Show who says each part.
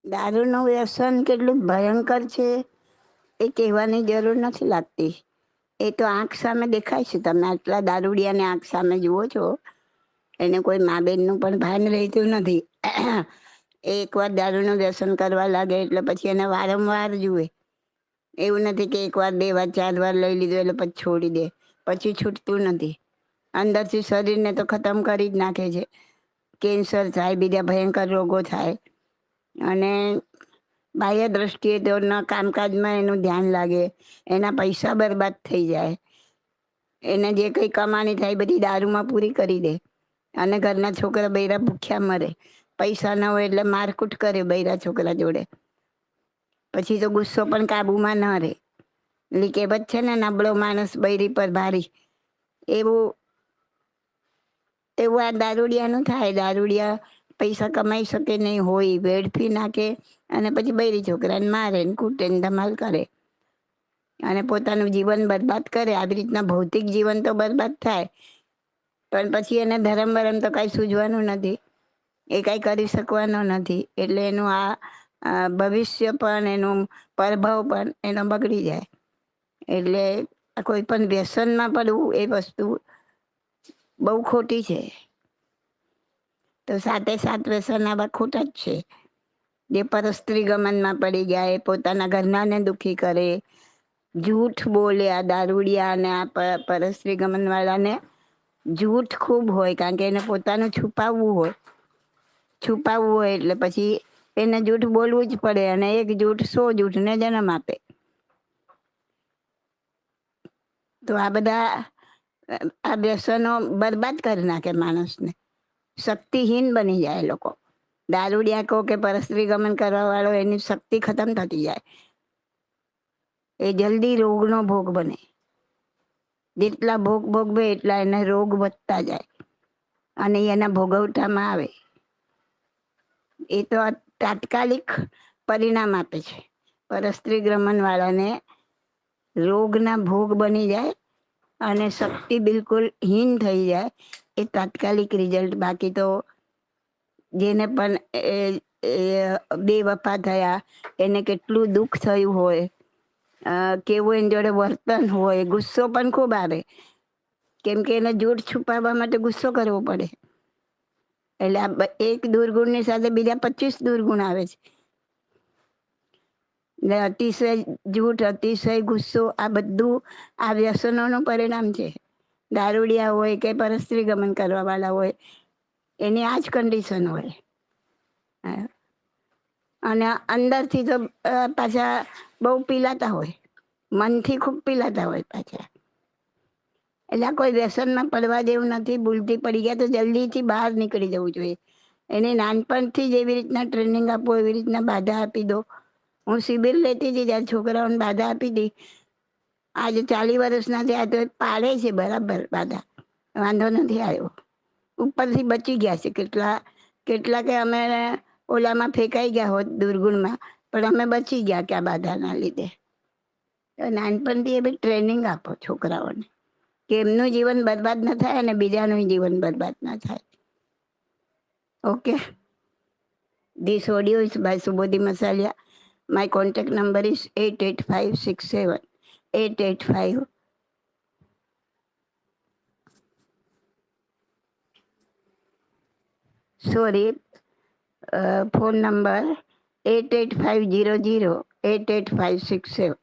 Speaker 1: દારૂનું વ્યસન કેટલું ભયંકર છે એ કહેવાની જરૂર નથી લાગતી. એ તો આંખ સામે દેખાય છે. તમે આટલા દારૂડિયાને આંખ સામે જુઓ છો, એને કોઈ મા બેનનું પણ ભાન રહેતું નથી. એ એકવાર દારૂનું વ્યસન કરવા લાગે એટલે પછી એને વારંવાર જુએ. એવું નથી કે એકવાર, બે વાર, ચાર વાર લઈ લીધું એટલે પછી છોડી દે, પછી છૂટતું નથી. અંદરથી શરીરને તો ખતમ કરી જ નાખે છે. કેન્સર થાય, બીજા ભયંકર રોગો થાય. અને બાહ્ય દ્રષ્ટિએ તો ના કામકાજમાં એનું ધ્યાન લાગે, એના પૈસા બરબાદ થઈ જાય, એને જે કંઈ કમાણી થાય બધી દારૂમાં પૂરી કરી દે. અને ઘરના છોકરા બૈરા ભૂખ્યા મરે. પૈસા ના હોય એટલે મારકૂટ કરે બૈરા છોકરા જોડે. પછી તો ગુસ્સો પણ કાબુમાં ન રહે. એટલે કહેવત છે ને, નબળો માણસ બૈરી પર ભારી. એવું એવું આ દારૂડિયાનું થાય. દારૂડિયા પૈસા કમાઈ શકે નહીં, હોય વેડફી નાખે, અને પછી બૈરી છોકરાને મારે ને કૂટે ને ધમાલ કરે અને પોતાનું જીવન બરબાદ કરે. આવી રીતના ભૌતિક જીવન તો બરબાદ થાય, પણ પછી એને ધરમ વરમ તો કાંઈ સૂઝવાનું નથી. એ કાંઈ કરી શકવાનો નથી. એટલે એનું આ ભવિષ્ય પણ, એનું પરભવ પણ એનો બગડી જાય. એટલે કોઈ પણ વ્યસનમાં પડવું એ વસ્તુ બહુ ખોટી છે. તો સાતે સાત વ્યસન આવા ખોટા જ છે. જે પરસ્ત્રી ગમનમાં પડી જાય, પોતાના ઘરનાને દુઃખી કરે, જૂઠ બોલે. આ દારૂડિયા અને આ પરસ્ત્રી ગમન વાળાને જૂઠ ખૂબ હોય, કારણ કે એને પોતાનું છુપાવવું હોય. છુપાવવું હોય એટલે પછી એને જૂઠ બોલવું જ પડે, અને એક જૂઠ 100 જૂઠને જન્મ આપે. તો આ બધા આ વ્યસનો બરબાદ કરી નાખે માણસને. શક્તિહીન બની જાય લોકો. દારૂડિયા કહો કે પરસ્ત્રી ગમન કરવા વાળો, એની શક્તિ ખતમ થતી જાય. એ જલ્દી રોગનો ભોગ બને. જેટલા ભોગ ભોગવે એટલા એને રોગ વધતા જાય અને એના ભોગવટામાં આવે. એ તો તાત્કાલિક પરિણામ આપે છે. પરસ્ત્રી ગમન વાળાને રોગના ભોગ બની જાય અને શક્તિ બિલકુલ હીન થઈ જાય. એ તાત્કાલિક રિઝલ્ટ. બાકી તો જેને પણ બેવફા થયા, એને કેટલું દુઃખ થયું હોય, કેવું એની જોડે વર્તન હોય, ગુસ્સો પણ ખૂબ આવે. કેમ કે એને જૂઠ છુપાવવા માટે ગુસ્સો કરવો પડે. એટલે આ એક દુર્ગુણની સાથે બીજા 25 દુર્ગુણ આવે છે. ને અતિશય જૂઠ, અતિશય ગુસ્સો, આ બધું આ વ્યસનોનું પરિણામ છે. દારૂડિયા હોય કે પરસ્ત્રી ગમન કરવા વાળા હોય, એની આ જ કન્ડિશન હોય. અને અંદરથી તો પાછા બહુ પીલાતા હોય, મનથી ખૂબ પીલાતા હોય પાછા. એટલે આ કોઈ વ્યસનમાં પડવા જેવું નથી. ભૂલથી પડી ગયા તો જલ્દીથી બહાર નીકળી જવું જોઈએ. એને નાનપણથી જ એવી રીતના ટ્રેનિંગ આપો, એવી રીતના બાધા આપી દો. હું શિબિર લેતી હતી, ત્યારે છોકરાઓને બાધા આપી હતી. આજે 40 વર્ષના થયા તો પાડે છે બરાબર બાધા, વાંધો નથી આવ્યો. ઉપરથી બચી ગયા છે કેટલા કે અમે ઓલામાં ફેંકાઈ ગયા હોત દુર્ગુણમાં, પણ અમે બચી ગયા કે આ બાધાના લીધે. નાનપણથી એ બી ટ્રેનિંગ આપો છોકરાઓને, કે એમનું જીવન બરબાદ ન થાય અને બીજાનું જીવન બરબાદ ના થાય. Okay. This audio is by Subodhi Masalia. My contact number is 88567 885. Sorry, phone number 88500 88567.